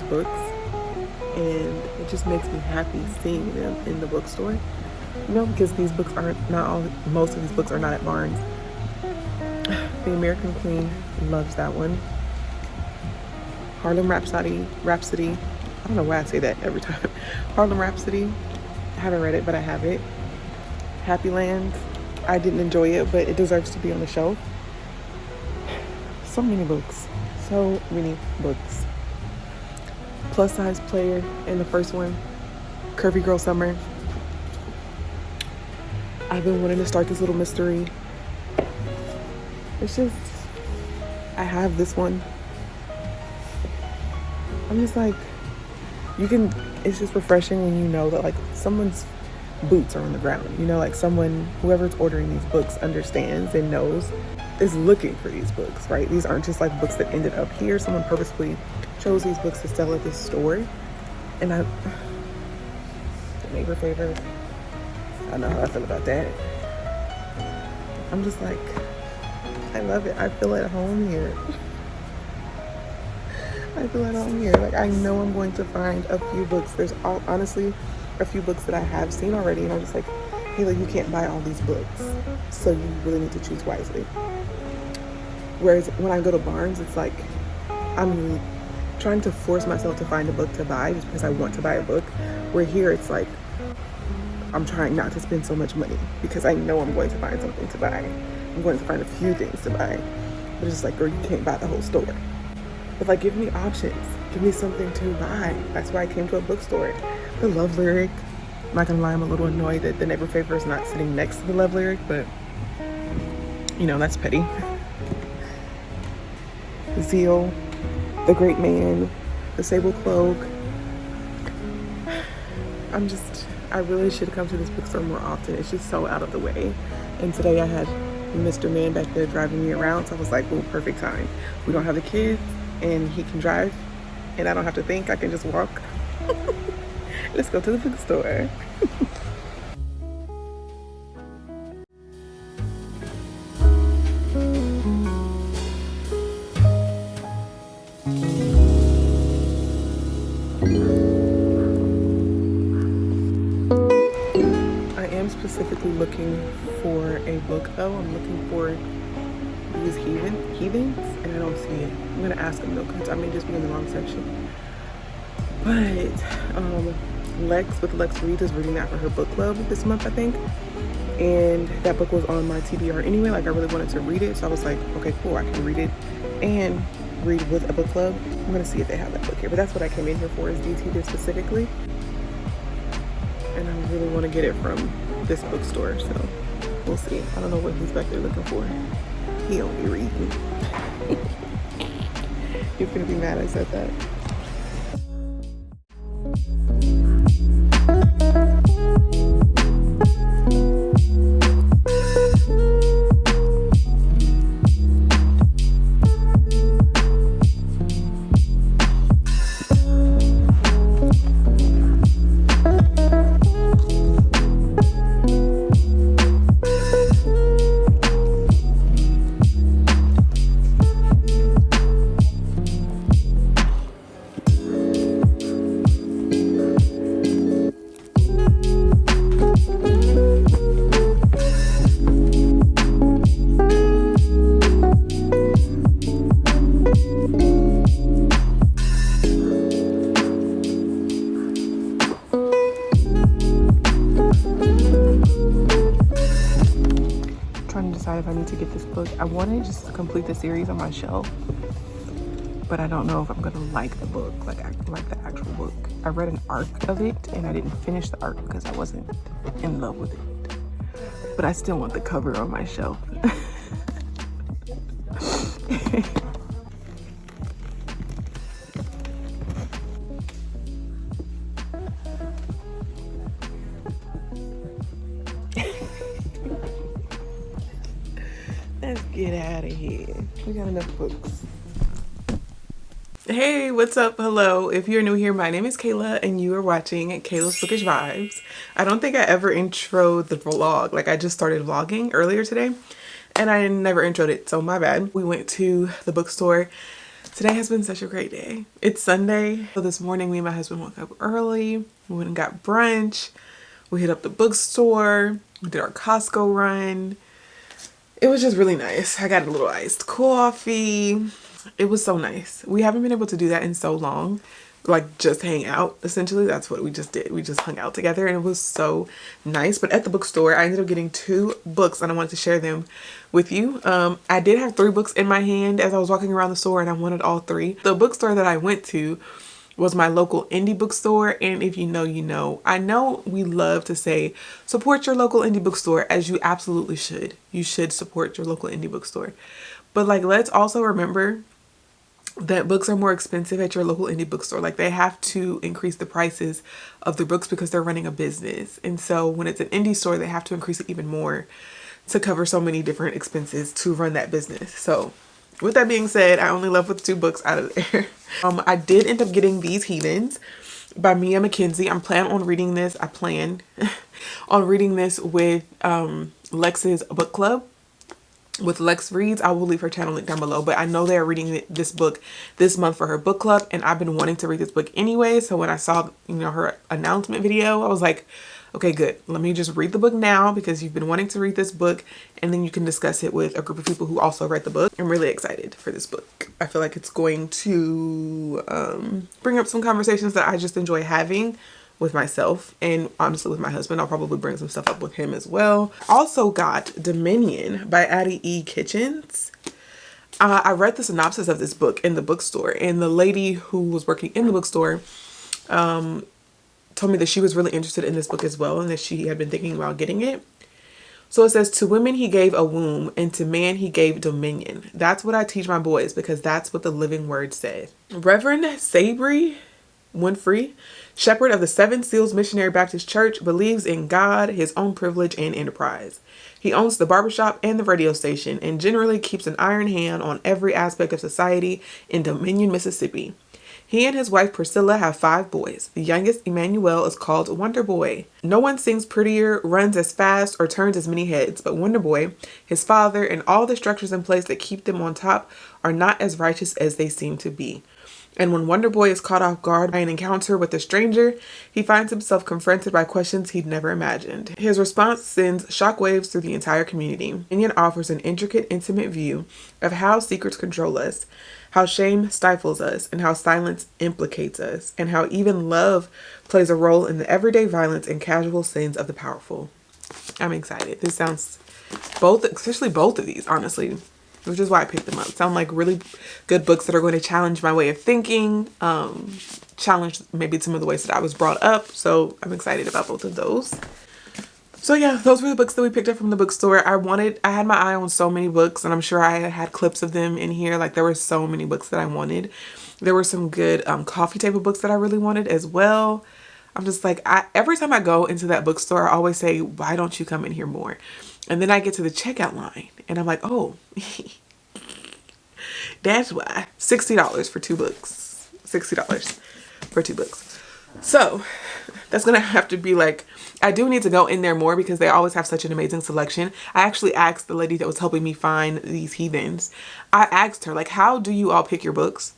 books, and it just makes me happy seeing them in the bookstore. You know, because these books aren't, not all, most of these books are not at Barnes. The American Queen, loves that one. Harlem Rhapsody, I don't know why I say that every time. Harlem Rhapsody, I haven't read it, but I have it. Happy Land, I didn't enjoy it, but it deserves to be on the shelf. So many books. Plus Size Player in the first one. Curvy Girl Summer. I've been wanting to start this little mystery. It's just, I have this one. I'm just like, it's just refreshing when you know that like someone's boots are on the ground. You know, like whoever's ordering these books understands and knows, is looking for these books, right? These aren't just like books that ended up here. Someone purposely chose these books to sell at this store. And the neighbor favor, I know how I feel about that. I'm just like, I love it. I feel at home here. Like, I know I'm going to find a few books. There's honestly a few books that I have seen already, and I'm just like, hey, like, you can't buy all these books, so you really need to choose wisely. Whereas when I go to Barnes, it's like I'm trying to force myself to find a book to buy just because I want to buy a book. Where here it's like I'm trying not to spend so much money because I know I'm going to find something to buy. I'm going to find a few things to buy. But it's just like, girl, you can't buy the whole store. But like, give me options. Give me something to buy. That's why I came to a bookstore. The Love Lyric. I'm not gonna lie, I'm a little annoyed that the neighbor favor is not sitting next to the Love Lyric, but you know, that's petty. Zeal, The Great Man, The Sable Cloak. I really should come to this bookstore more often. It's just so out of the way. And today I had Mr. Man back there driving me around, so I was like, well, perfect time. We don't have the kids, and he can drive, and I don't have to think. I can just walk. Let's go to the bookstore. I am specifically looking for a book, though. I'm looking for these heathens, and I don't see it. I'm gonna ask them though, because I may just be in the wrong section. But Lex Reed is reading that for her book club this month, I think. And that book was on my TBR anyway. Like, I really wanted to read it, so I was like, okay, cool, I can read it and read with a book club. I'm gonna see if they have that book here. But that's what I came in here for, is these heathens specifically. And I really want to get it from this bookstore, so we'll see. I don't know what he's back there looking for. He don't be reading. You're gonna be mad I said that. If I need to get this book. I want to just complete the series on my shelf, but I don't know if I'm gonna like the book, like the actual book. I read an arc of it and I didn't finish the arc because I wasn't in love with it, but I still want the cover on my shelf. Let's get out of here. We got enough books. Hey, what's up? Hello. If you're new here, my name is Kayla and you are watching Kayla's Bookish Vibes. I don't think I ever introed the vlog. Like, I just started vlogging earlier today and I never introed it, so my bad. We went to the bookstore Today has been such a great day. It's Sunday. So this morning, me and my husband woke up early. We went and got brunch. We hit up the bookstore. We did our Costco run. It was just really nice. I got a little iced coffee. It was so nice. We haven't been able to do that in so long. Like just hang out, essentially. That's what we just did. We just hung out together and it was so nice. But at the bookstore, I ended up getting 2 books and I wanted to share them with you. I did have 3 books in my hand as I was walking around the store and I wanted all 3. The bookstore that I went to was my local indie bookstore, and if you know, you know. I know we love to say support your local indie bookstore, as you absolutely should. You should support your local indie bookstore. But like, let's also remember that books are more expensive at your local indie bookstore. Like, they have to increase the prices of their books because they're running a business. And so when it's an indie store, they have to increase it even more to cover so many different expenses to run that business. So with that being said, I only left with 2 books out of there. I did end up getting these Heathens by Mia Mackenzie. I'm planning on reading this. I plan on reading this with Lex's book club. With Lex Reads, I will leave her channel link down below, but I know they're reading this book this month for her book club, and I've been wanting to read this book anyway. So when I saw, you know, her announcement video, I was like, okay, good. Let me just read the book now because you've been wanting to read this book, and then you can discuss it with a group of people who also read the book. I'm really excited for this book. I feel like it's going to bring up some conversations that I just enjoy having with myself, and honestly with my husband. I'll probably bring some stuff up with him as well. Also got Dominion by Addie E. Kitchens. I read the synopsis of this book in the bookstore, and the lady who was working in the bookstore told me that she was really interested in this book as well, and that she had been thinking about getting it. So it says, to women he gave a womb, and to man he gave dominion. That's what I teach my boys, because that's what the living word says. Reverend Sabri Winfrey, shepherd of the Seven Seals Missionary Baptist Church, believes in God, his own privilege, and enterprise. He owns the barbershop and the radio station, and generally keeps an iron hand on every aspect of society in Dominion, Mississippi. He and his wife Priscilla have 5 boys. The youngest, Emmanuel, is called Wonder Boy. No one sings prettier, runs as fast, or turns as many heads, but Wonder Boy, his father, and all the structures in place that keep them on top are not as righteous as they seem to be. And when Wonder Boy is caught off guard by an encounter with a stranger, he finds himself confronted by questions he'd never imagined. His response sends shockwaves through the entire community. Dominion offers an intricate, intimate view of how secrets control us, how shame stifles us, and how silence implicates us, and how even love plays a role in the everyday violence and casual sins of the powerful. I'm excited. This sounds especially both of these, honestly, which is why I picked them up. Sound like really good books that are going to challenge my way of thinking, challenge maybe some of the ways that I was brought up. So I'm excited about both of those. So yeah, those were the books that we picked up from the bookstore. I had my eye on so many books, and I'm sure I had clips of them in here. Like, there were so many books that I wanted. There were some good coffee table books that I really wanted as well. I'm just like, every time I go into that bookstore, I always say, why don't you come in here more? And then I get to the checkout line and I'm like, oh, that's why. $60 for 2 books. $60 for 2 books. So that's going to have to be like, I do need to go in there more because they always have such an amazing selection. I actually asked the lady that was helping me find these Heathens. I asked her, like, how do you all pick your books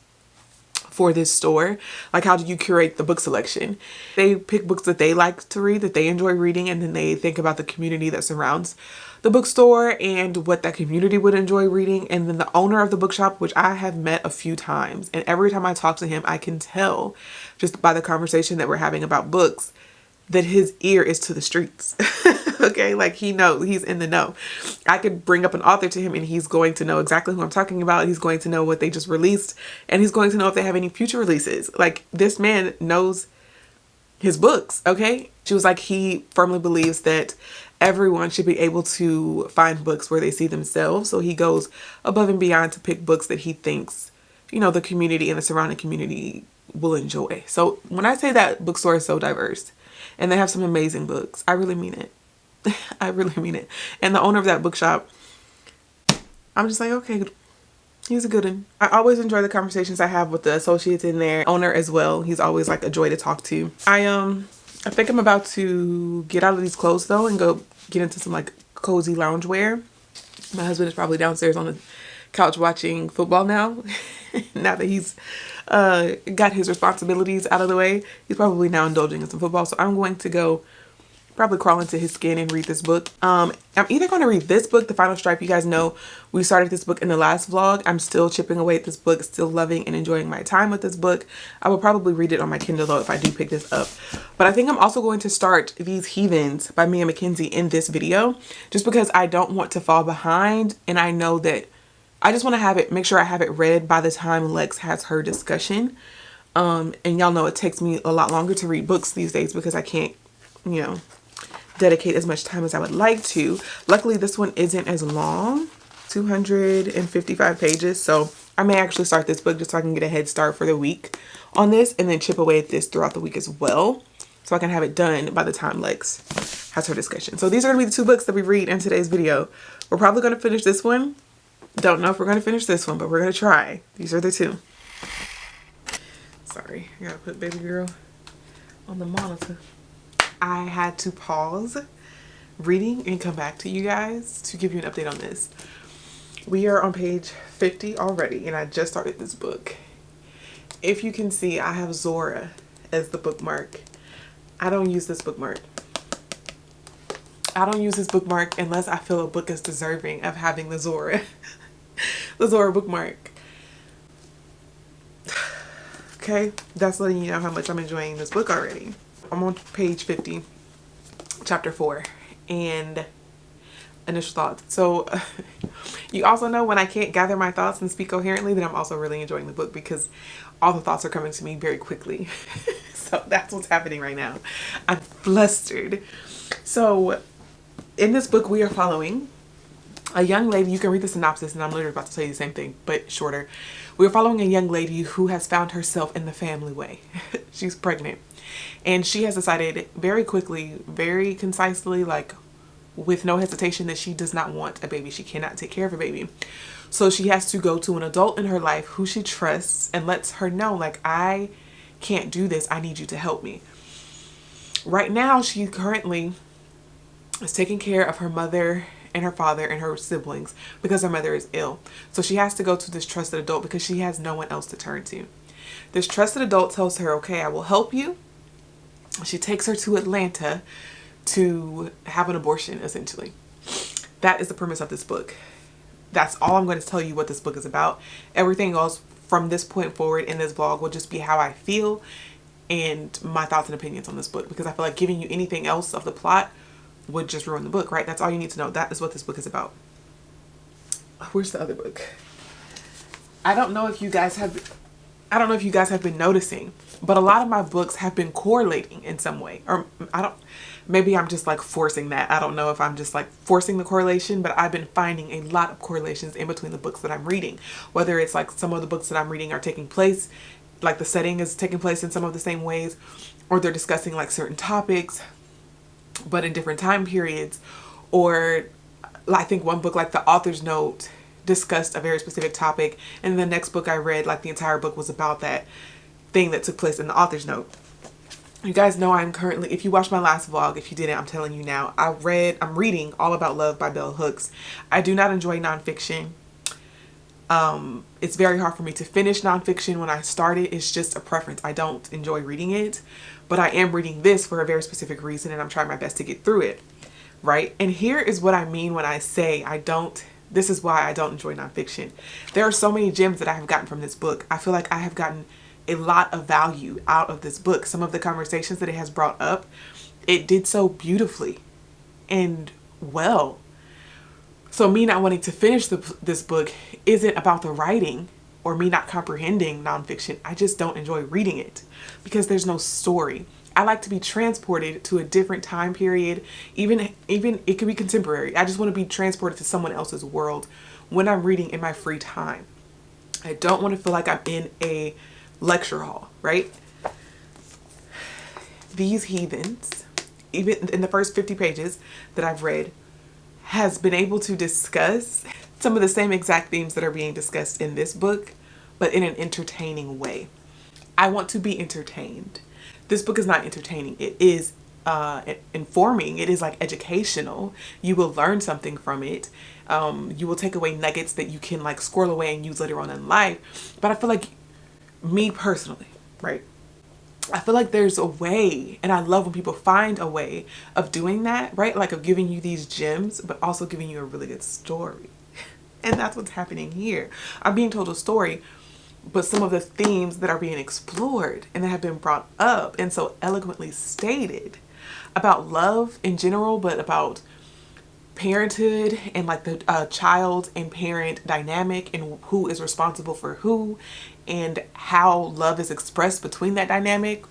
for this store? Like, how do you curate the book selection? They pick books that they like to read, that they enjoy reading, and then they think about the community that surrounds the bookstore and what that community would enjoy reading. And then the owner of the bookshop, which I have met a few times, and every time I talk to him, I can tell just by the conversation that we're having about books that his ear is to the streets. Okay, like, he knows, he's in the know. I could bring up an author to him and he's going to know exactly who I'm talking about. He's going to know what they just released, and he's going to know if they have any future releases. Like, this man knows his books. Okay, she was like, he firmly believes that everyone should be able to find books where they see themselves. So he goes above and beyond to pick books that he thinks, you know, the community and the surrounding community will enjoy. So when I say that bookstore is so diverse and they have some amazing books, I really mean it. I really mean it. And the owner of that bookshop, I'm just like, okay, he's a good one. I always enjoy the conversations I have with the associates in there. Owner as well. He's always like a joy to talk to. I think I'm about to get out of these clothes though and go get into some like cozy loungewear. My husband is probably downstairs on the couch watching football now. now that he's got his responsibilities out of the way. He's probably now indulging in some football. So I'm going to go probably crawl into his skin and read this book. I'm either going to read this book, The Final Stripe. You guys know we started this book in the last vlog. I'm still chipping away at this book, still loving and enjoying my time with this book. I will probably read it on my Kindle though if I do pick this up. But I think I'm also going to start These Heathens by Mia Mackenzie in this video, just because I don't want to fall behind, and I know that I just want to make sure I have it read by the time Lex has her discussion. And y'all know it takes me a lot longer to read books these days because I can't, you know, dedicate as much time as I would like to. Luckily, this one isn't as long, 255 pages. So I may actually start this book just so I can get a head start for the week on this, and then chip away at this throughout the week as well, so I can have it done by the time Lex has her discussion. So these are gonna be the two books that we read in today's video. We're probably gonna finish this one. Don't know if we're gonna finish this one, but we're gonna try. These are the two. Sorry, I gotta put baby girl on the monitor. I had to pause reading and come back to you guys to give you an update on this. We are on page 50 already, and I just started this book. If you can see, I have Zora as the bookmark. I don't use this bookmark. I don't use this bookmark unless I feel a book is deserving of having the Zora, the Zora bookmark. Okay, that's letting you know how much I'm enjoying this book already. I'm on page 50, chapter 4, and initial thoughts. So you also know when I can't gather my thoughts and speak coherently, that I'm also really enjoying the book because all the thoughts are coming to me very quickly. So that's what's happening right now. I'm flustered. So in this book, we are following a young lady. You can read the synopsis, and I'm literally about to tell you the same thing, but shorter. We're following a young lady who has found herself in the family way. She's pregnant. And she has decided very quickly, very concisely, like with no hesitation, that she does not want a baby. She cannot take care of a baby. So she has to go to an adult in her life who she trusts and lets her know, like, I can't do this. I need you to help me. Right now, she currently is taking care of her mother and her father and her siblings because her mother is ill. So she has to go to this trusted adult because she has no one else to turn to. This trusted adult tells her, okay, I will help you. She takes her to Atlanta to have an abortion, essentially. That is the premise of this book. That's all I'm going to tell you what this book is about. Everything else from this point forward in this vlog will just be how I feel and my thoughts and opinions on this book, because I feel like giving you anything else of the plot would just ruin the book, right? That's all you need to know. That is what this book is about. Where's the other book? I don't know if you guys have been noticing, but a lot of my books have been correlating in some way. Or maybe I'm just like forcing that. I don't know if I'm just like forcing the correlation, but I've been finding a lot of correlations in between the books that I'm reading. Whether it's like some of the books that I'm reading are taking place, like the setting is taking place in some of the same ways, or they're discussing like certain topics, but in different time periods. Or I think one book, like the author's note, discussed a very specific topic, and the next book I read, like the entire book was about that thing that took place in the author's note. You guys know I'm currently, if you watched my last vlog, if you didn't, I'm telling you now, I'm reading All About Love by Bell Hooks. I do not enjoy nonfiction. It's very hard for me to finish nonfiction. When I start it, it's just a preference. I don't enjoy reading it, but I am reading this for a very specific reason, and I'm trying my best to get through it, right? And here is what I mean when I say this is why I don't enjoy nonfiction. There are so many gems that I have gotten from this book. I feel like I have gotten a lot of value out of this book. Some of the conversations that it has brought up, it did so beautifully and well. So me not wanting to finish this book isn't about the writing or me not comprehending nonfiction. I just don't enjoy reading it because there's no story. I like to be transported to a different time period. Even it could be contemporary. I just want to be transported to someone else's world when I'm reading in my free time. I don't want to feel like I'm in a lecture hall, right? These Heathens, even in the first 50 pages that I've read, has been able to discuss some of the same exact themes that are being discussed in this book, but in an entertaining way. I want to be entertained. This book is not entertaining. It is informing. It is like educational. You will learn something from it. You will take away nuggets that you can like squirrel away and use later on in life. But I feel like, me personally, right, I feel like there's a way, and I love when people find a way of doing that, right? Like of giving you these gems, but also giving you a really good story. And that's what's happening here. I'm being told a story, but some of the themes that are being explored and that have been brought up and so eloquently stated about love in general, but about parenthood and like the child and parent dynamic and who is responsible for who and how love is expressed between that dynamic.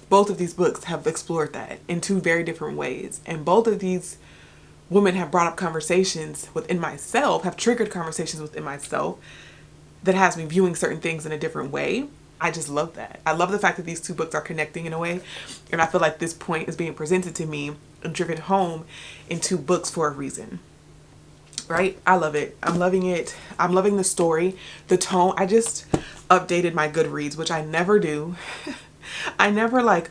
Both of these books have explored that in two very different ways. And both of these women have brought up conversations within myself, have triggered conversations within myself that has me viewing certain things in a different way. I just love that. I love the fact that these two books are connecting in a way. And I feel like this point is being presented to me and driven home in two books for a reason. Right? I love it. I'm loving it. I'm loving the story, the tone. I just updated my Goodreads, which I never do. I never like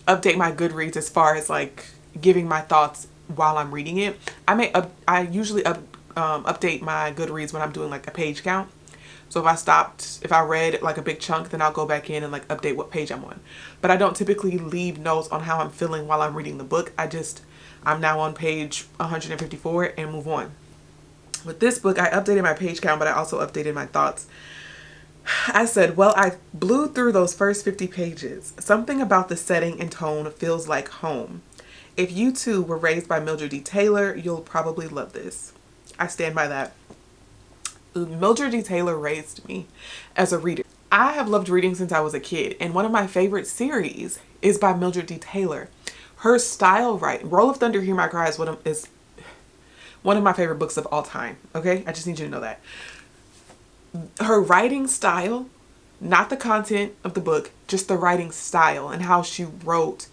update my Goodreads as far as like giving my thoughts while I'm reading it. I usually update my Goodreads when I'm doing like a page count. So if I read like a big chunk, then I'll go back in and like update what page I'm on. But I don't typically leave notes on how I'm feeling while I'm reading the book. I'm now on page 154 and move on. With this book, I updated my page count, but I also updated my thoughts. I said, well, I blew through those first 50 pages. Something about the setting and tone feels like home. If you too were raised by Mildred D. Taylor, you'll probably love this. I stand by that. Mildred D. Taylor raised me as a reader. I have loved reading since I was a kid, and one of my favorite series is by Mildred D. Taylor. Her style writing, Roll of Thunder, Hear My Cry is one of my favorite books of all time. Okay? I just need you to know that. Her writing style, not the content of the book, just the writing style and how she wrote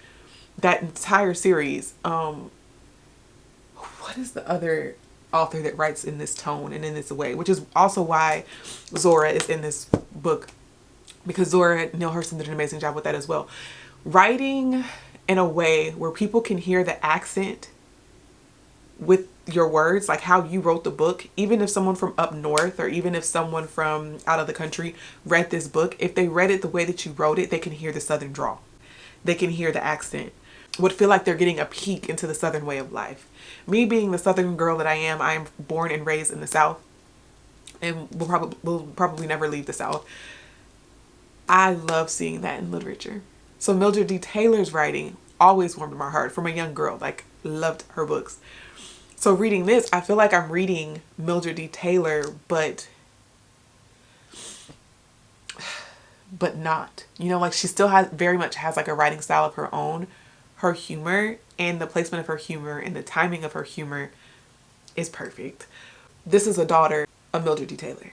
that entire series. What is the other author that writes in this tone and in this way? Which is also why Zora is in this book, because Zora Neale Hurston did an amazing job with that as well. Writing in a way where people can hear the accent with your words, like how you wrote the book. Even if someone from up north or even if someone from out of the country read this book, if they read it the way that you wrote it, they can hear the southern drawl. They can hear the accent. Would feel like they're getting a peek into the southern way of life. Me being the southern girl that I am born and raised in the South and will probably never leave the South. I love seeing that in literature. So Mildred D. Taylor's writing always warmed my heart from a young girl. Like, loved her books. So reading this, I feel like I'm reading Mildred D. Taylor, but not. You know, like she still very much has like a writing style of her own. Her humor and the placement of her humor and the timing of her humor is perfect. This is a daughter of Mildred D. Taylor.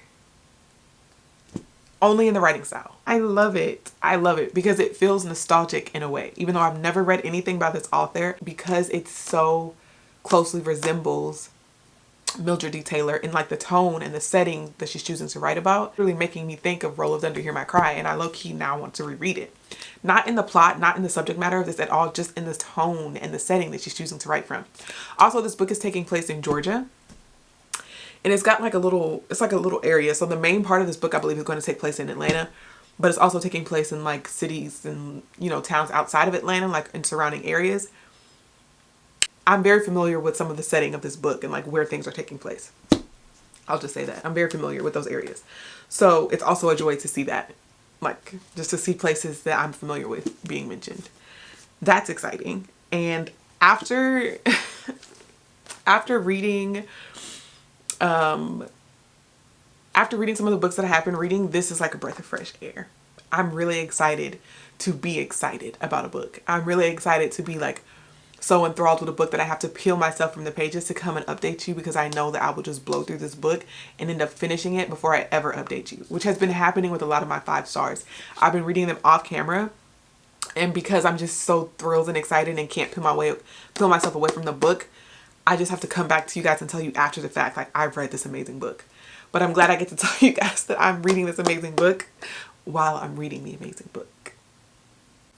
Only in the writing style. I love it. I love it because it feels nostalgic in a way. Even though I've never read anything by this author, because it so closely resembles Mildred D. Taylor in like the tone and the setting that she's choosing to write about, really making me think of Roll of Thunder, Hear My Cry, and I low-key now want to reread it. Not in the plot, not in the subject matter of this at all, just in the tone and the setting that she's choosing to write from. Also, this book is taking place in Georgia. And it's got like it's like a little area. So the main part of this book, I believe, is going to take place in Atlanta. But it's also taking place in like cities and, you know, towns outside of Atlanta, like in surrounding areas. I'm very familiar with some of the setting of this book and like where things are taking place. I'll just say that. I'm very familiar with those areas. So it's also a joy to see that. Like, just to see places that I'm familiar with being mentioned. That's exciting. And after reading some of the books that I have been reading, this is like a breath of fresh air. I'm really excited to be excited about a book. I'm really excited to be like so enthralled with a book that I have to peel myself from the pages to come and update you, because I know that I will just blow through this book and end up finishing it before I ever update you, which has been happening with a lot of my 5 stars. I've been reading them off camera, and because I'm just so thrilled and excited and can't peel myself away from the book, I just have to come back to you guys and tell you after the fact, like, I've read this amazing book. But I'm glad I get to tell you guys that I'm reading this amazing book while I'm reading the amazing book.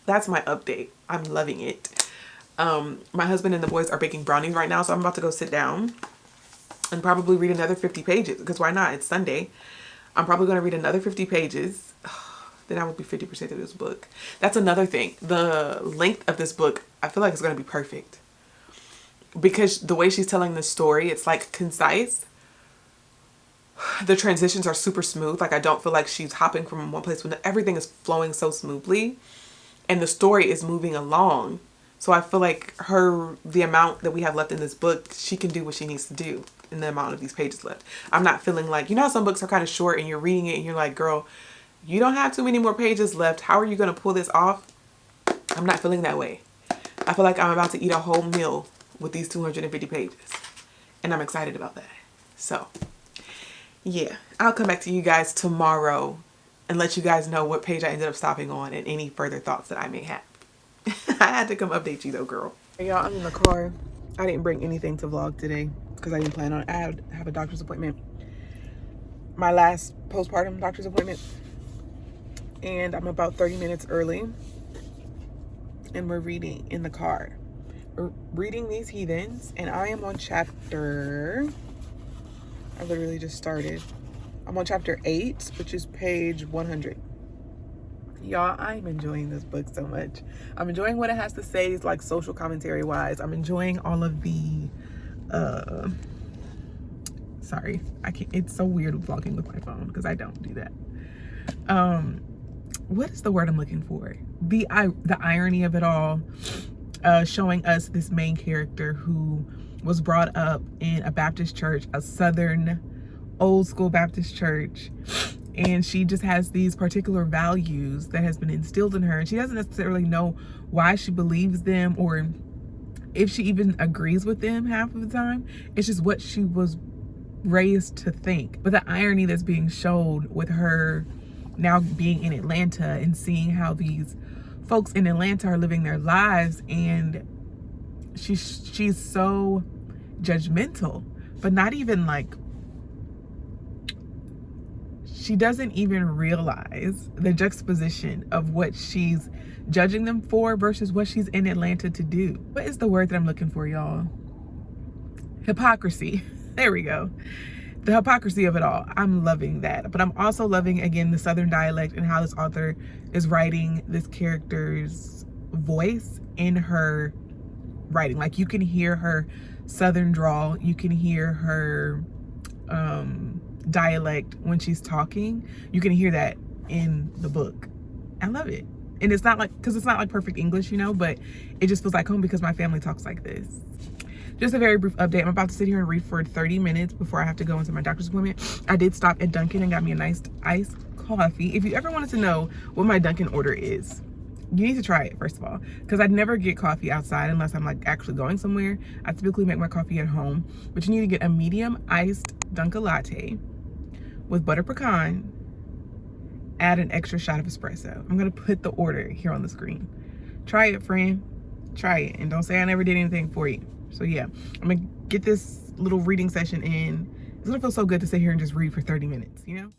that's my update. I'm loving it. My husband and the boys are baking brownies right now, so I'm about to go sit down and probably read another 50 pages, because why not? It's Sunday. I'm probably going to read another 50 pages. Then I would be 50% of this book. That's another thing. The length of this book, I feel like it's going to be perfect. Because the way she's telling the story, it's like concise. The transitions are super smooth. Like I don't feel like she's hopping from one place when everything is flowing so smoothly. And the story is moving along. So I feel like the amount that we have left in this book, she can do what she needs to do in the amount of these pages left. I'm not feeling like, you know how some books are kind of short and you're reading it and you're like, girl, you don't have too many more pages left. How are you going to pull this off? I'm not feeling that way. I feel like I'm about to eat a whole meal with these 250 pages. And I'm excited about that. So, yeah. I'll come back to you guys tomorrow and let you guys know what page I ended up stopping on and any further thoughts that I may have. I had to come update you though, girl. Hey, y'all, I'm in the car. I didn't bring anything to vlog today because I didn't plan on it. I have a doctor's appointment. My last postpartum doctor's appointment. And I'm about 30 minutes early. And we're reading in the car. We're reading These Heathens. And I am on chapter... I literally just started. I'm on chapter 8, which is page 100. Y'all, I'm enjoying this book so much. I'm enjoying what it has to say, like social commentary wise. I'm enjoying all of the sorry, I can't, it's so weird vlogging with my phone because I don't do that. What is the word I'm looking for? The irony of it all, showing us this main character who was brought up in a Baptist church, a Southern old school Baptist church, and she just has these particular values that has been instilled in her, and she doesn't necessarily know why she believes them or if she even agrees with them half of the time. It's just what she was raised to think. But the irony that's being shown with her now being in Atlanta and seeing how these folks in Atlanta are living their lives, and she's so judgmental, but not even like, she doesn't even realize the juxtaposition of what she's judging them for versus what she's in Atlanta to do. What is the word that I'm looking for, y'all? Hypocrisy. There we go. The hypocrisy of it all. I'm loving that. But I'm also loving, again, the Southern dialect and how this author is writing this character's voice in her writing. Like you can hear her Southern drawl. You can hear her dialect when she's talking. You can hear that in the book. I love it. And it's not like, because it's not like perfect English, you know, but it just feels like home because my family talks like this. Just a very brief update. I'm about to sit here and read for 30 minutes before I have to go into my doctor's appointment. I did stop at Dunkin' and got me a nice iced coffee. If you ever wanted to know what my Dunkin' order is, you need to try it, first of all, because I'd never get coffee outside unless I'm like actually going somewhere. I typically make my coffee at home, but you need to get a medium iced Dunkin' latte with butter pecan, add an extra shot of espresso. I'm gonna put the order here on the screen. Try it, friend. Try it, and don't say I never did anything for you. So yeah, I'm gonna get this little reading session in. It's gonna feel so good to sit here and just read for 30 minutes, you know?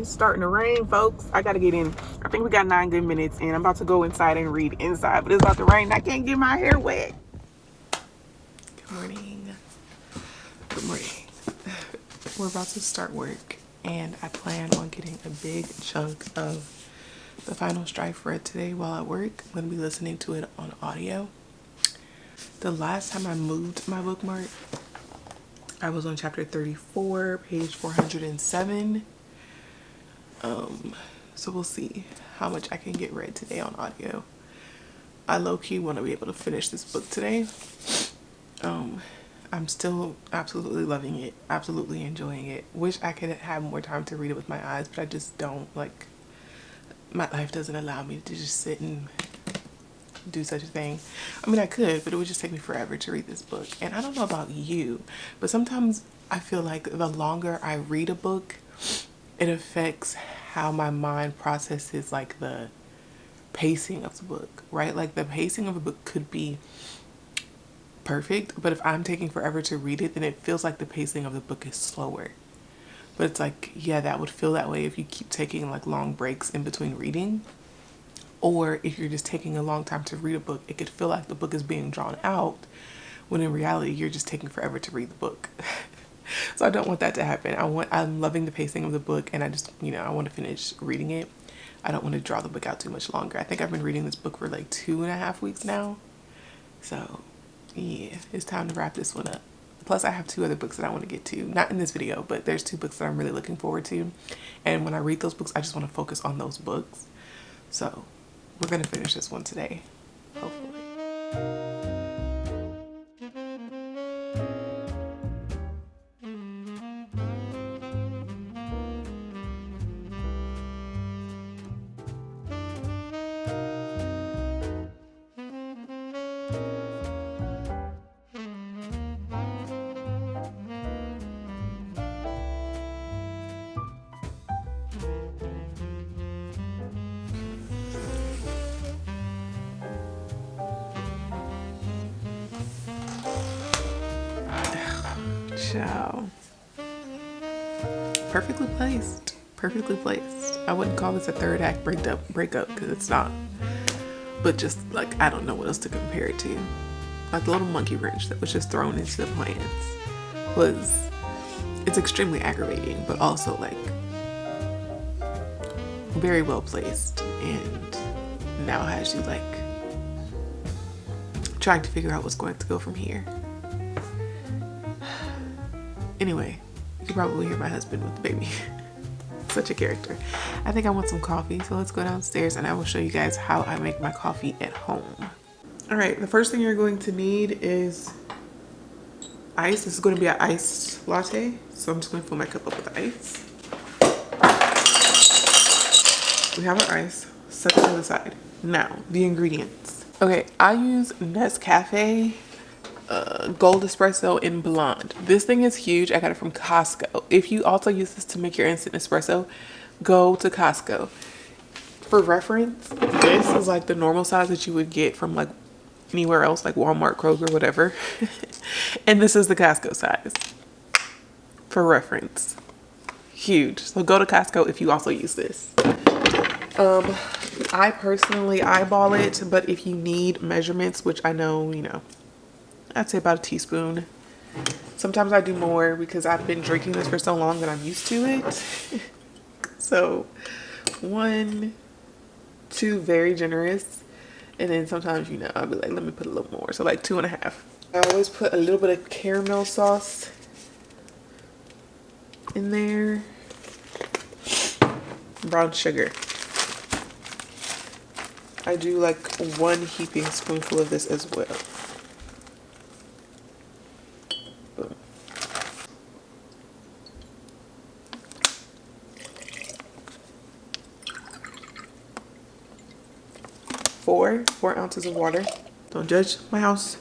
It's starting to rain, folks. I gotta get in. I think we got 9 good minutes, and I'm about to go inside and read inside, but it's about to rain. I can't get my hair wet. Good morning. Good morning. We're about to start work, and I plan on getting a big chunk of the final strife read today while at work. I'm gonna be listening to it on audio. The last time I moved my bookmark, I was on chapter 34, page 407. So we'll see how much I can get read today on audio. I low-key want to be able to finish this book today. I'm still absolutely loving it, absolutely enjoying it. Wish I could have more time to read it with my eyes, but I just don't. Like, my life doesn't allow me to just sit and do such a thing. I mean, I could, but it would just take me forever to read this book. And I don't know about you, but sometimes I feel like the longer I read a book, it affects how my mind processes like the pacing of the book, right? Like the pacing of a book could be perfect, but if I'm taking forever to read it, then it feels like the pacing of the book is slower. But it's like, yeah, that would feel that way if you keep taking like long breaks in between reading. Or if you're just taking a long time to read a book, it could feel like the book is being drawn out, when in reality, you're just taking forever to read the book. So I don't want that to happen. I'm loving the pacing of the book, and I just, I want to finish reading it. I don't want to draw the book out too much longer. I think I've been reading this book for like 2.5 weeks now. So yeah, it's time to wrap this one up. Plus I have 2 other books that I want to get to. Not in this video, but there's 2 books that I'm really looking forward to. And when I read those books, I just want to focus on those books. So we're going to finish this one today, hopefully. Ciao. Perfectly placed. Perfectly placed. I wouldn't call this a third act breakup because it's not. But just like, I don't know what else to compare it to. Like the little monkey wrench that was just thrown into the plans it's extremely aggravating, but also like very well placed, and now has you like trying to figure out what's going to go from here. Anyway, you can probably hear my husband with the baby. Such a character. I think I want some coffee, so let's go downstairs and I will show you guys how I make my coffee at home. All right, the first thing you're going to need is ice. This is going to be an iced latte, so I'm just going to fill my cup up with ice. We have our ice. Set it to the side. Now, the ingredients. Okay, I use Nescafe Gold Espresso in Blonde. This thing is huge. I got it from Costco. If you also use this to make your instant espresso, go to Costco. For reference, this is like the normal size that you would get from like anywhere else, like Walmart, Kroger, whatever. And this is the Costco size. For reference. Huge. So go to Costco if you also use this. I personally eyeball it, but if you need measurements, which I know, I'd say about a teaspoon. Sometimes I do more because I've been drinking this for so long that I'm used to it. So 1, 2, very generous. And then sometimes, I'll be like, let me put a little more. So like 2.5. I always put a little bit of caramel sauce in there. Brown sugar. I do like 1 heaping spoonful of this as well. Boom. 4 ounces of water. Don't judge my house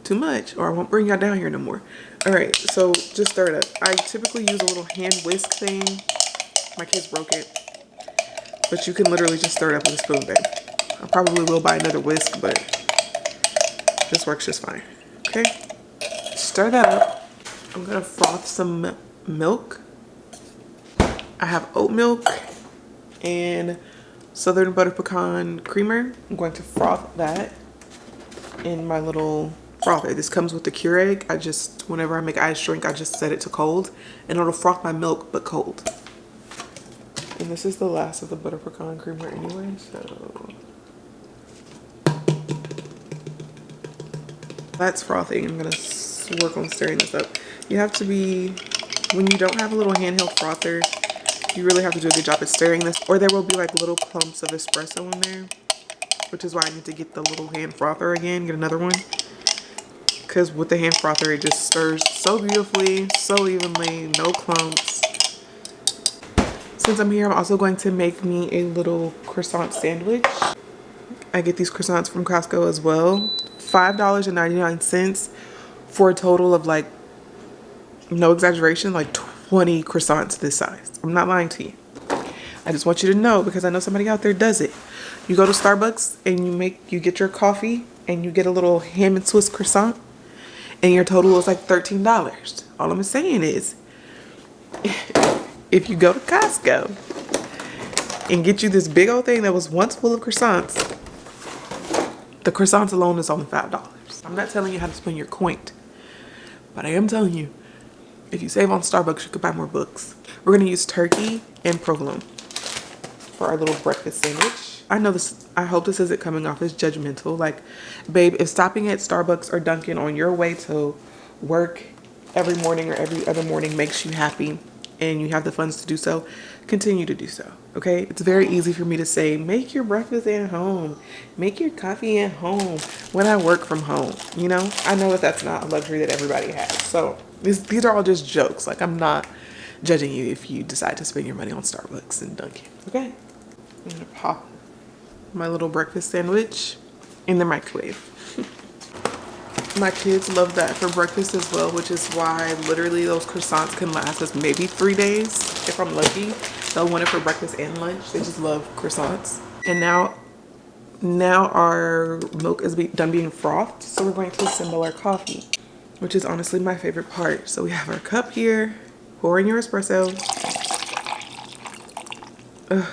too much or I won't bring y'all down here no more. All right, so just stir it up. I typically use a little hand whisk thing. My kids broke it. But you can literally just stir it up with a spoon, babe. I probably will buy another whisk, but this works just fine. Okay, stir that up. I'm gonna froth some milk. I have oat milk and Southern Butter Pecan Creamer. I'm going to froth that in my little frother. This comes with the Keurig. Whenever I make iced drink, I just set it to cold and it'll froth my milk, but cold. And this is the last of the Butter Pecan Creamer anyway, so. That's frothing. I'm gonna work on stirring this up. You have to be, when you don't have a little handheld frother, you really have to do a good job at stirring this, or there will be like little clumps of espresso in there, which is why I need to get the little hand frother again, get another one. Because with the hand frother, it just stirs so beautifully, so evenly, no clumps. Since I'm here, I'm also going to make me a little croissant sandwich. I get these croissants from Costco as well. $5.99 for a total of, like, no exaggeration, like 20 croissants this size. I'm not lying to you. I just want you to know, because I know somebody out there does it. You go to Starbucks and you get your coffee and you get a little ham and Swiss croissant and your total is like $13. All I'm saying is, if you go to Costco and get you this big old thing that was once full of croissants, the croissants alone is only $5. I'm not telling you how to spend your coin, but I am telling you, if you save on Starbucks, you could buy more books. We're gonna use turkey and provolone for our little breakfast sandwich. I know this, I hope this isn't coming off as judgmental. Like, babe, if stopping at Starbucks or Dunkin' on your way to work every morning or every other morning makes you happy and you have the funds to do so, continue to do so, okay? It's very easy for me to say, make your breakfast at home, make your coffee at home when I work from home, you know? I know that that's not a luxury that everybody has. So these are all just jokes. Like, I'm not judging you if you decide to spend your money on Starbucks and Dunkin', okay? I'm gonna pop my little breakfast sandwich in the microwave. My kids love that for breakfast as well, which is why literally those croissants can last us maybe 3 days. If I'm lucky, they'll want it for breakfast and lunch. They just love croissants. And now our milk is done being frothed, so we're going to assemble our coffee, which is honestly my favorite part. So we have our cup here, pour in your espresso. Ugh.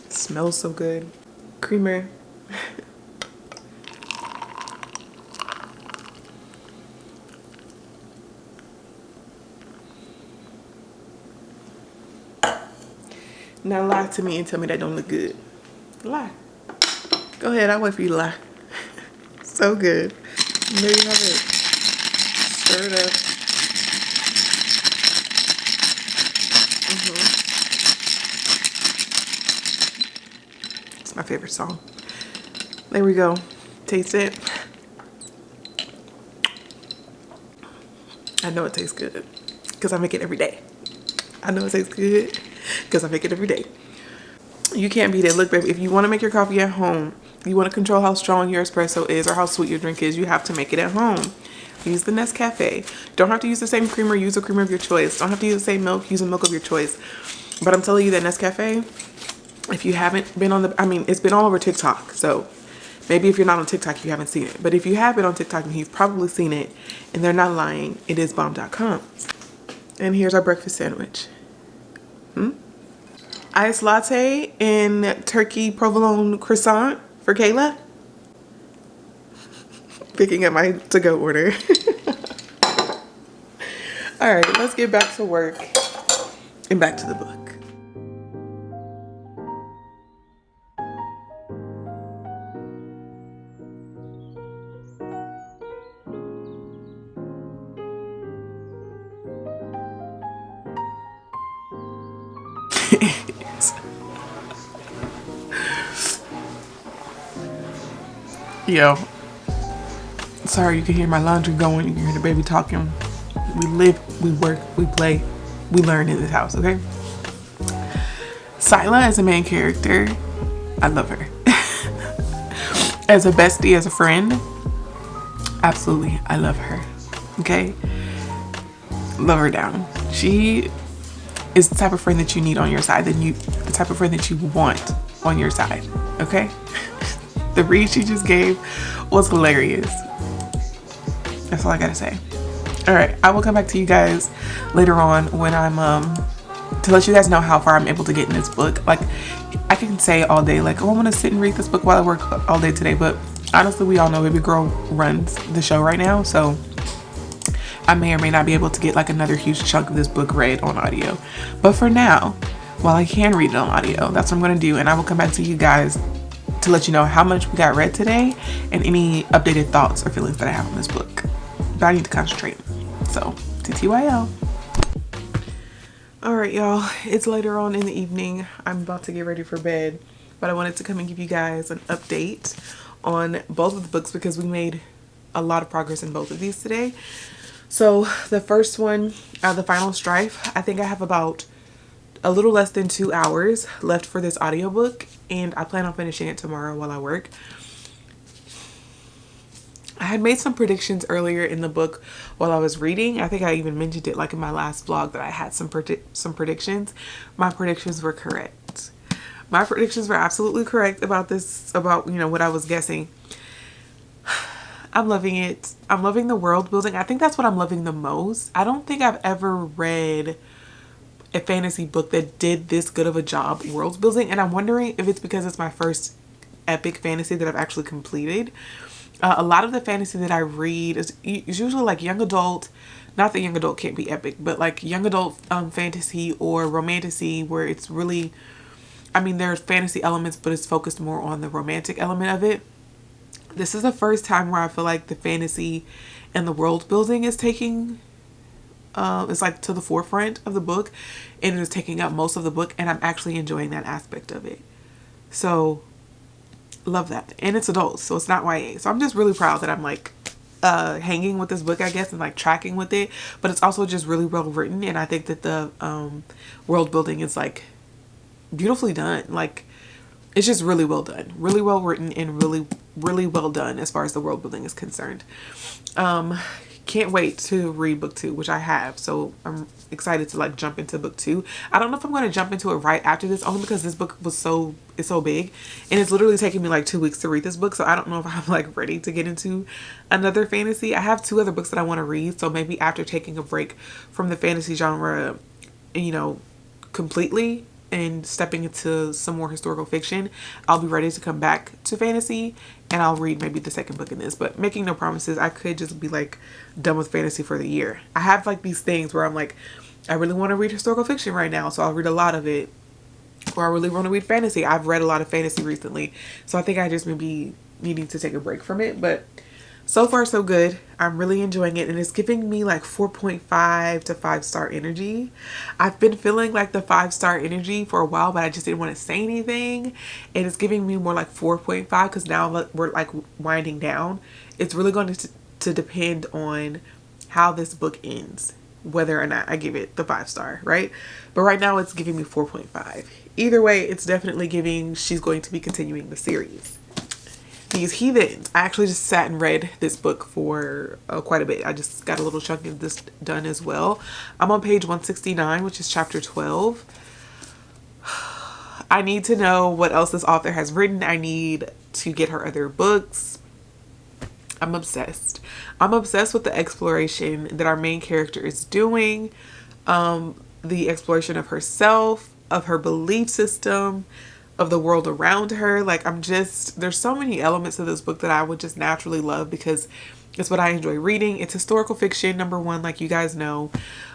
It smells so good. Creamer. Now lie to me and tell me that don't look good. Lie. Go ahead, I'll wait for you to lie. So good. There you have it. Stir it up. It's my favorite song. There we go. Taste it. I know it tastes good because I make it every day. I know it tastes good because I make it every day. You can't beat it. Look, baby, if you want to make your coffee at home, you want to control how strong your espresso is or how sweet your drink is, you have to make it at home. Use the Nescafe. Don't have to use the same creamer, use a creamer of your choice. Don't have to use the same milk, use a milk of your choice. But I'm telling you that Nescafe, if you haven't been on it's been all over TikTok. So maybe if you're not on TikTok, you haven't seen it. But if you have been on TikTok, you've probably seen it, and they're not lying. It is bomb.com. And here's our breakfast sandwich. Iced latte and turkey provolone croissant for Kayla. Picking up my to-go order. All right, let's get back to work and back to the book. Yo, sorry, you can hear my laundry going, you can hear the baby talking. We live, we work, we play, we learn in this house, okay? Sila is a main character. I love her. As a bestie, as a friend, absolutely, I love her, okay? Love her down. She is the type of friend that you need on your side, the type of friend that you want on your side, okay? The read she just gave was hilarious. That's all I gotta say. All right, I will come back to you guys later on when I'm to let you guys know how far I'm able to get in this book. Like, I can say all day, like, oh, I'm gonna sit and read this book while I work all day today, but honestly, we all know baby girl runs the show right now, so I may or may not be able to get like another huge chunk of this book read on audio. But for now, while I can read it on audio, that's what I'm gonna do, and I will come back to you guys to let you know how much we got read today and any updated thoughts or feelings that I have on this book. But I need to concentrate, so TTYL. Alright, y'all, it's later on in the evening. I'm about to get ready for bed, but I wanted to come and give you guys an update on both of the books because we made a lot of progress in both of these today. So the first one, The Final Strife, I think I have about a little less than 2 hours left for this audiobook, and I plan on finishing it tomorrow while I work. I had made some predictions earlier in the book while I was reading. I think I even mentioned it like in my last vlog that I had some predictions. My predictions were correct. My predictions were absolutely correct about this, about, you know, what I was guessing. I'm loving it. I'm loving the world building. I think that's what I'm loving the most. I don't think I've ever read a fantasy book that did this good of a job world building, and I'm wondering if it's because it's my first epic fantasy that I've actually completed. A lot of the fantasy that I read is usually like young adult, not that young adult can't be epic, but like young adult fantasy or romantasy, where it's really, I mean, there's fantasy elements, but it's focused more on the romantic element of it. This is the first time where I feel like the fantasy and the world building is taking, it's like to the forefront of the book, and it is taking up most of the book, and I'm actually enjoying that aspect of it. So love that. And it's adults, so it's not YA. So I'm just really proud that I'm like hanging with this book, I guess, and like tracking with it. But it's also just really well written, and I think that the world building is like beautifully done. Like, it's just really well done, really well written, and really well done as far as the world building is concerned. Can't wait to read book 2, which I have, so I'm excited to like jump into book 2. I don't know if I'm going to jump into it right after this, only because this book was so big, and it's literally taking me like 2 weeks to read this book, so I don't know if I'm like ready to get into another fantasy. I have 2 other books that I want to read, so maybe after taking a break from the fantasy genre, you know, completely, and stepping into some more historical fiction, I'll be ready to come back to fantasy, and I'll read maybe the second book in this, but making no promises. I could just be like done with fantasy for the year. I have like these things where I'm like, I really want to read historical fiction right now, so I'll read a lot of it, or I really want to read fantasy. I've read a lot of fantasy recently, so I think I just may be needing to take a break from it, but so far so good. I'm really enjoying it, and it's giving me like 4.5 to 5-star energy. I've been feeling like the 5-star energy for a while, but I just didn't want to say anything, and it's giving me more like 4.5 because now we're like winding down. It's really going to depend on how this book ends, whether or not I give it the 5-star, right? But right now it's giving me 4.5. Either way, it's definitely giving she's going to be continuing the series. These Heathens. I actually just sat and read this book for quite a bit. I just got a little chunk of this done as well. I'm on page 169, which is chapter 12. I need to know what else this author has written. I need to get her other books. I'm obsessed. I'm obsessed with the exploration that our main character is doing. The exploration of herself, of her belief system, of the world around her. Like, there's so many elements of this book that I would just naturally love because it's what I enjoy reading. It's historical fiction, number one, like you guys know.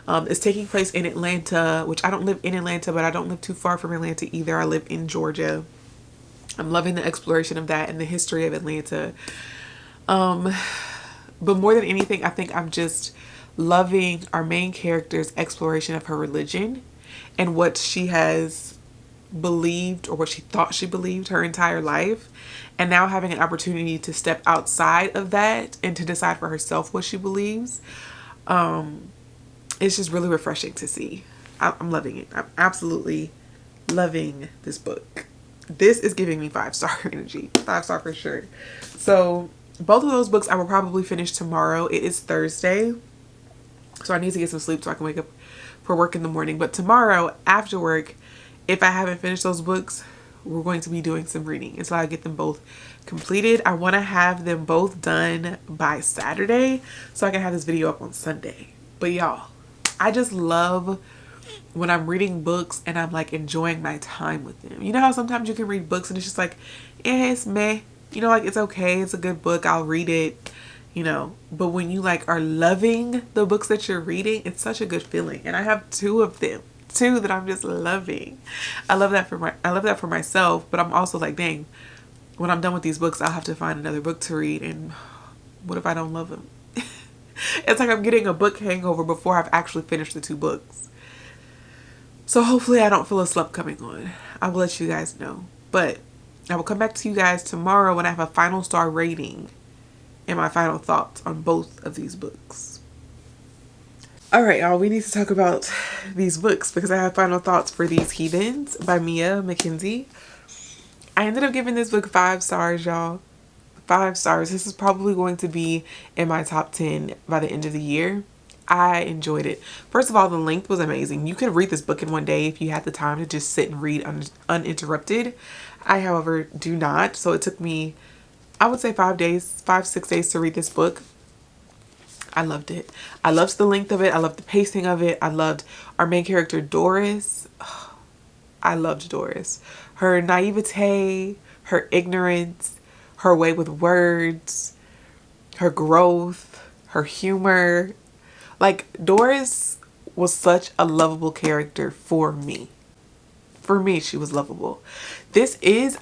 It's taking place in Atlanta, which I don't live in Atlanta, but I don't live too far from Atlanta either. I live in Georgia. I'm loving the exploration of that and the history of Atlanta. But more than anything, I think I'm just loving our main character's exploration of her religion and what she has believed, or what she thought she believed her entire life, and now having an opportunity to step outside of that and to decide for herself what she believes. It's just really refreshing to see. I'm loving it. I'm absolutely loving this book. This is giving me 5-star energy. 5-star for sure. So both of those books I will probably finish tomorrow. It is Thursday, so I need to get some sleep so I can wake up for work in the morning. But tomorrow after work, if I haven't finished those books, we're going to be doing some reading until I get them both completed. I want to have them both done by Saturday so I can have this video up on Sunday. But y'all, I just love when I'm reading books and I'm like enjoying my time with them. You know how sometimes you can read books and it's just like, it's meh. You know, like it's okay. It's a good book. I'll read it, you know. But when you like are loving the books that you're reading, it's such a good feeling. And I have two of them. Two that I'm just loving. I love that for myself, but I'm also like, dang, when I'm done with these books, I'll have to find another book to read, and what if I don't love them? It's like I'm getting a book hangover before I've actually finished the two books. So hopefully I don't feel a slump coming on. I will let you guys know. But I will come back to you guys tomorrow when I have a final star rating and my final thoughts on both of these books. Alright, y'all, we need to talk about these books because I have final thoughts for These Heathens by Mia Mackenzie. I ended up giving this book 5 stars, y'all. 5 stars. This is probably going to be in my top 10 by the end of the year. I enjoyed it. First of all, the length was amazing. You could read this book in one day if you had the time to just sit and read uninterrupted. I, however, do not. So it took me, I would say 5-6 days to read this book. I loved it. I loved the length of it. I loved the pacing of it. I loved our main character, Doris. Oh, I loved Doris. Her naivete, her ignorance, her way with words, her growth, her humor. Like, Doris was such a lovable character for me. For me, she was lovable. This is,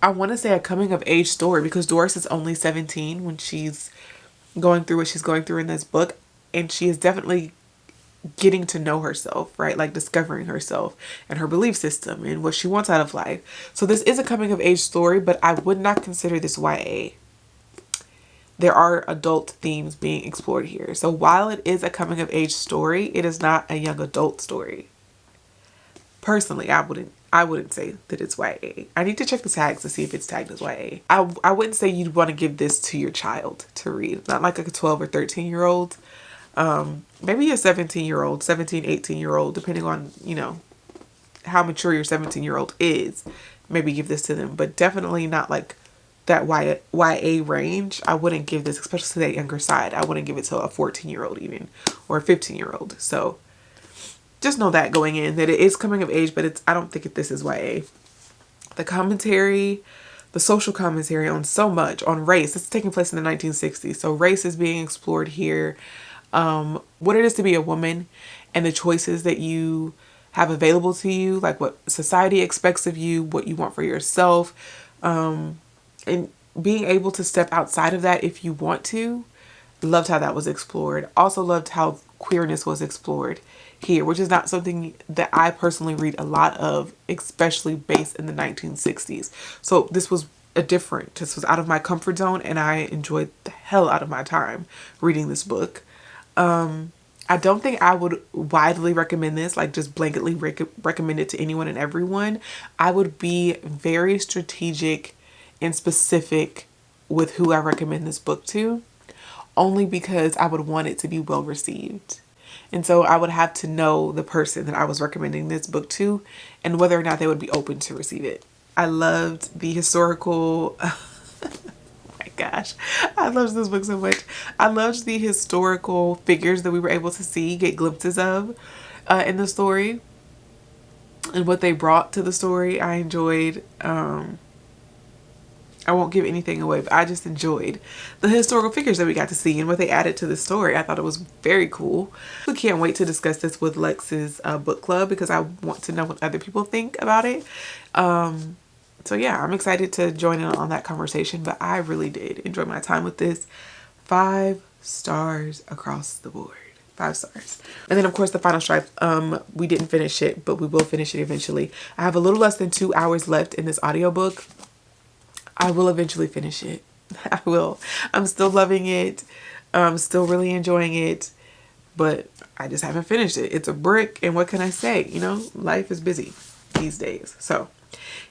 I want to say, a coming of age story because Doris is only 17 when she's going through what she's going through in this book, and she is definitely getting to know herself, right? Like discovering herself and her belief system and what she wants out of life. So this is a coming of age story, but I would not consider this YA. There are adult themes being explored here. So while it is a coming of age story, it is not a young adult story. Personally, I wouldn't say that it's YA. I need to check the tags to see if it's tagged as YA. I wouldn't say you'd want to give this to your child to read. Not like a 12 or 13-year-old. Maybe a 17-year-old, 18-year-old, depending on, you know, how mature your 17-year-old is. Maybe give this to them. But definitely not like that YA range. I wouldn't give this, especially to that younger side. I wouldn't give it to a 14-year-old even, or a 15-year-old. So just know that going in, that it is coming of age, but I don't think this is YA. The commentary, the social commentary on so much, on race. This is taking place in the 1960s. So race is being explored here. What it is to be a woman and the choices that you have available to you, like what society expects of you, what you want for yourself, and being able to step outside of that if you want to. Loved how that was explored. Also loved how queerness was explored here, which is not something that I personally read a lot of, especially based in the 1960s. So this was this was out of my comfort zone, and I enjoyed the hell out of my time reading this book. I don't think I would widely recommend this, like just blanketly recommend it to anyone and everyone. I would be very strategic and specific with who I recommend this book to, only because I would want it to be well received. And so I would have to know the person that I was recommending this book to and whether or not they would be open to receive it. I loved the historical... Gosh, I loved this book so much. I loved the historical figures that we were able to get glimpses of in the story and what they brought to the story. I enjoyed, I won't give anything away, but I just enjoyed the historical figures that we got to see and what they added to the story. I thought it was very cool. I can't wait to discuss this with Lex's book club because I want to know what other people think about it. So yeah, I'm excited to join in on that conversation, but I really did enjoy my time with this. 5 stars across the board. 5 stars. And then of course the Final Stripe, we didn't finish it, but we will finish it eventually. I have a little less than 2 hours left in this audiobook. I will eventually finish it. I will. I'm still loving it. I'm still really enjoying it, but I just haven't finished it. It's a brick, and what can I say? You know, life is busy these days. So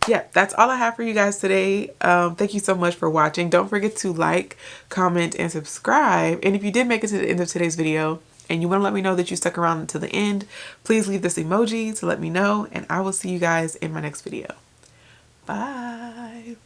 yeah, that's all I have for you guys today. Thank you so much for watching. Don't forget to like, comment, and subscribe. And if you did make it to the end of today's video and you want to let me know that you stuck around until the end, please leave this emoji to let me know, and I will see you guys in my next video. Bye.